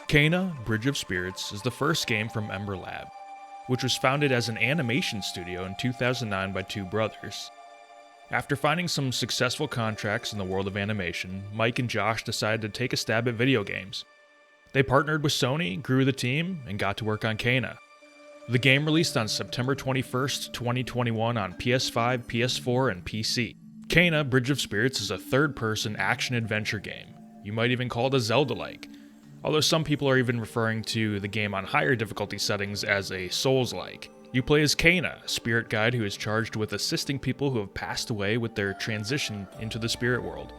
Kena, Bridge of Spirits is the first game from Ember Lab, which was founded as an animation studio in 2009 by two brothers. After finding some successful contracts in the world of animation, Mike and Josh decided to take a stab at video games. They partnered with Sony, grew the team, and got to work on Kena. The game released on September 21st, 2021 on PS5, PS4, and PC. Kena, Bridge of Spirits is a third-person action-adventure game. You might even call it a Zelda-like, although some people are even referring to the game on higher difficulty settings as a Souls-like. You play as Kena, a spirit guide who is charged with assisting people who have passed away with their transition into the spirit world.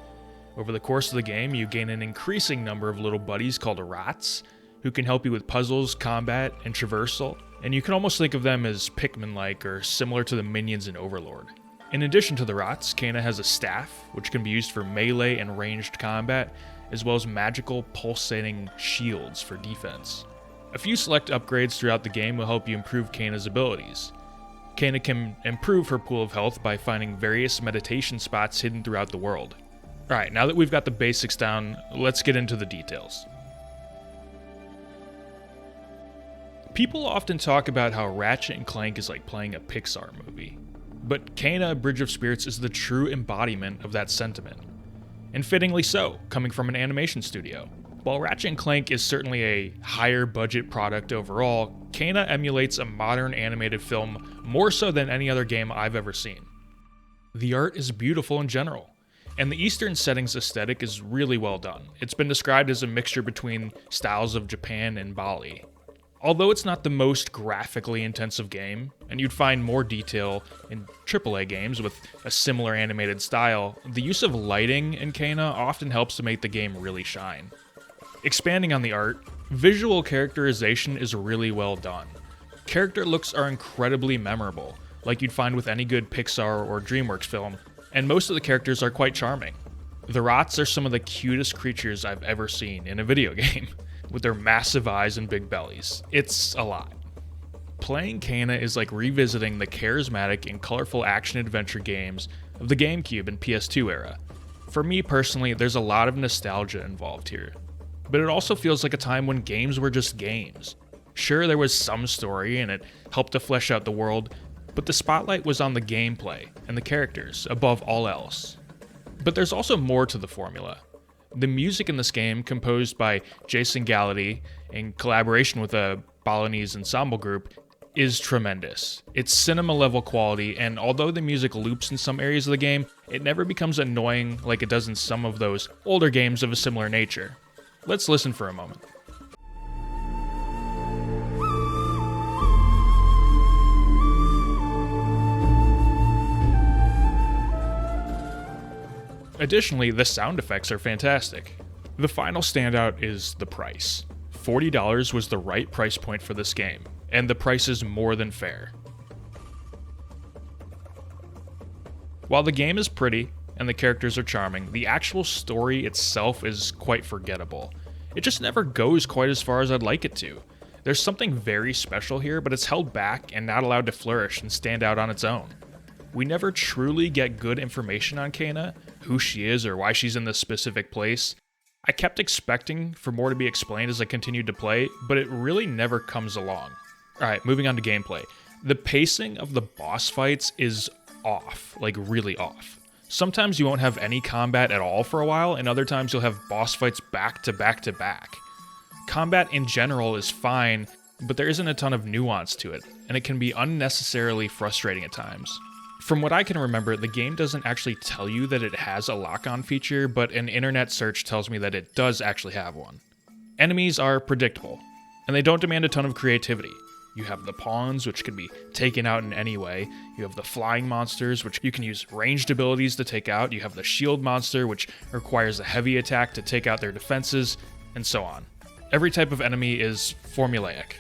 Over the course of the game, you gain an increasing number of little buddies called rats, who can help you with puzzles, combat, and traversal, and you can almost think of them as Pikmin-like or similar to the minions in Overlord. In addition to the rats, Kena has a staff, which can be used for melee and ranged combat, as well as magical pulsating shields for defense. A few select upgrades throughout the game will help you improve Kena's abilities. Kena can improve her pool of health by finding various meditation spots hidden throughout the world. Alright, now that we've got the basics down, let's get into the details. People often talk about how Ratchet & Clank is like playing a Pixar movie, but Kena, Bridge of Spirits is the true embodiment of that sentiment. And fittingly so, coming from an animation studio. While Ratchet & Clank is certainly a higher budget product overall, Kena emulates a modern animated film more so than any other game I've ever seen. The art is beautiful in general, and the Eastern settings aesthetic is really well done. It's been described as a mixture between styles of Japan and Bali. Although it's not the most graphically intensive game, and you'd find more detail in AAA games with a similar animated style, the use of lighting in Kena often helps to make the game really shine. Expanding on the art, visual characterization is really well done. Character looks are incredibly memorable, like you'd find with any good Pixar or DreamWorks film, and most of the characters are quite charming. The rats are some of the cutest creatures I've ever seen in a video game, with their massive eyes and big bellies. It's a lot. Playing Kena is like revisiting the charismatic and colorful action-adventure games of the GameCube and PS2 era. For me personally, there's a lot of nostalgia involved here, but it also feels like a time when games were just games. Sure, there was some story and it helped to flesh out the world, but the spotlight was on the gameplay and the characters above all else. But there's also more to the formula. The music in this game, composed by Jason Gallaty in collaboration with a Balinese ensemble group, is tremendous. It's cinema-level quality, and although the music loops in some areas of the game, it never becomes annoying like it does in some of those older games of a similar nature. Let's listen for a moment. Additionally, the sound effects are fantastic. The final standout is the price. $40 was the right price point for this game, and the price is more than fair. While the game is pretty and the characters are charming, the actual story itself is quite forgettable. It just never goes quite as far as I'd like it to. There's something very special here, but it's held back and not allowed to flourish and stand out on its own. We never truly get good information on Kena, who she is or why she's in this specific place. I kept expecting for more to be explained as I continued to play, but it really never comes along. Alright, moving on to gameplay. The pacing of the boss fights is off, like really off. Sometimes you won't have any combat at all for a while, and other times you'll have boss fights back to back to back. Combat in general is fine, but there isn't a ton of nuance to it, and it can be unnecessarily frustrating at times. From what I can remember, the game doesn't actually tell you that it has a lock-on feature, but an internet search tells me that it does actually have one. Enemies are predictable, and they don't demand a ton of creativity. You have the pawns, which can be taken out in any way. You have the flying monsters, which you can use ranged abilities to take out. You have the shield monster, which requires a heavy attack to take out their defenses, and so on. Every type of enemy is formulaic.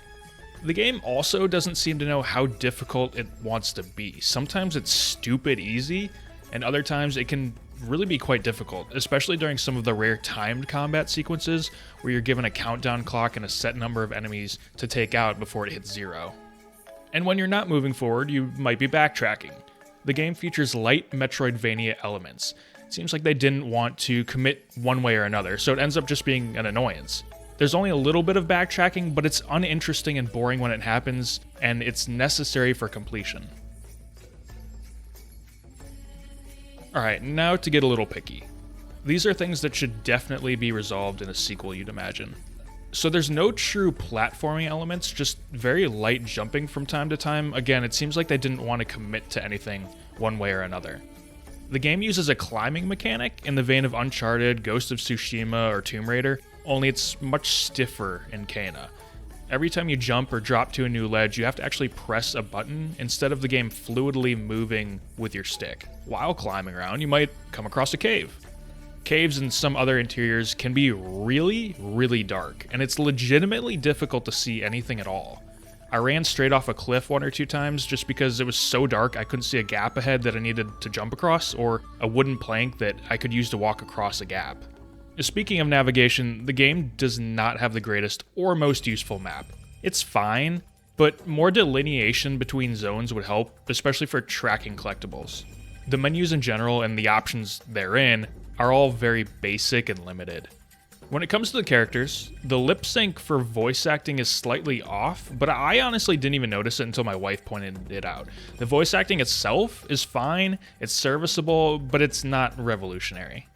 The game also doesn't seem to know how difficult it wants to be. Sometimes it's stupid easy, and other times it can really be quite difficult, especially during some of the rare timed combat sequences where you're given a countdown clock and a set number of enemies to take out before it hits 0. And when you're not moving forward, you might be backtracking. The game features light Metroidvania elements. It seems like they didn't want to commit one way or another, so it ends up just being an annoyance. There's only a little bit of backtracking, but it's uninteresting and boring when it happens, and it's necessary for completion. Alright, now to get a little picky. These are things that should definitely be resolved in a sequel, you'd imagine. So there's no true platforming elements, just very light jumping from time to time. Again, it seems like they didn't want to commit to anything one way or another. The game uses a climbing mechanic in the vein of Uncharted, Ghost of Tsushima, or Tomb Raider, only it's much stiffer in Kena. Every time you jump or drop to a new ledge, you have to actually press a button instead of the game fluidly moving with your stick. While climbing around, you might come across a cave. Caves and some other interiors can be really, really dark, and it's legitimately difficult to see anything at all. I ran straight off a cliff one or two times just because it was so dark I couldn't see a gap ahead that I needed to jump across, or a wooden plank that I could use to walk across a gap. Speaking of navigation, the game does not have the greatest or most useful map. It's fine, but more delineation between zones would help, especially for tracking collectibles. The menus in general and the options therein are all very basic and limited. When it comes to the characters, the lip sync for voice acting is slightly off, but I honestly didn't even notice it until my wife pointed it out. The voice acting itself is fine, it's serviceable, but it's not revolutionary.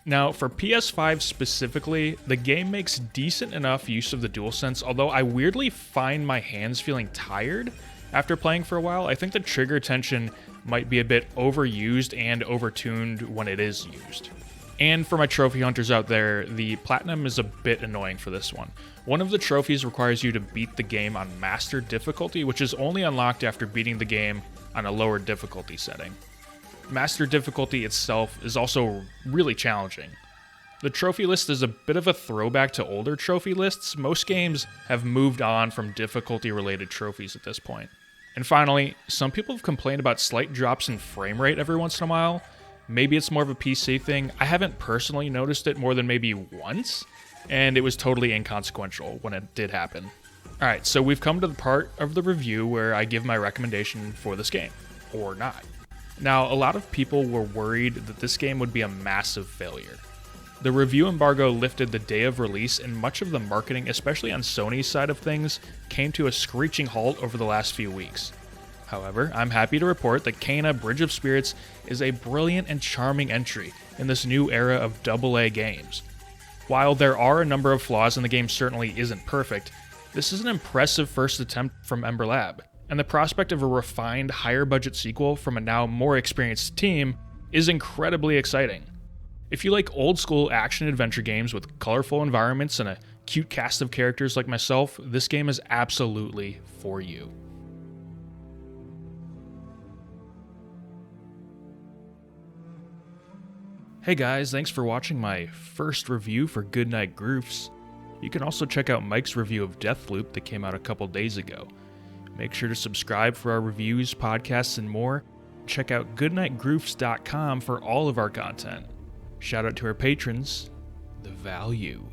Now, for PS5 specifically, the game makes decent enough use of the DualSense, although I weirdly find my hands feeling tired after playing for a while. I think the trigger tension might be a bit overused and overtuned when it is used. And for my trophy hunters out there, the platinum is a bit annoying for this one. One of the trophies requires you to beat the game on master difficulty, which is only unlocked after beating the game on a lower difficulty setting. Master difficulty itself is also really challenging. The trophy list is a bit of a throwback to older trophy lists. Most games have moved on from difficulty-related trophies at this point. And finally, some people have complained about slight drops in frame rate every once in a while. Maybe it's more of a PC thing. I haven't personally noticed it more than maybe once, and it was totally inconsequential when it did happen. Alright, so we've come to the part of the review where I give my recommendation for this game, or not. Now, a lot of people were worried that this game would be a massive failure. The review embargo lifted the day of release, and much of the marketing, especially on Sony's side of things, came to a screeching halt over the last few weeks. However, I'm happy to report that Kena Bridge of Spirits is a brilliant and charming entry in this new era of AA games. While there are a number of flaws and the game certainly isn't perfect, this is an impressive first attempt from Ember Lab, and the prospect of a refined, higher budget sequel from a now more experienced team is incredibly exciting. If you like old school action-adventure games with colorful environments and a cute cast of characters like myself, this game is absolutely for you. Hey guys, thanks for watching my first review for Goodnight Groofs. You can also check out Mike's review of Deathloop that came out a couple days ago. Make sure to subscribe for our reviews, podcasts, and more. Check out goodnightgroofs.com for all of our content. Shout out to our patrons, The Value.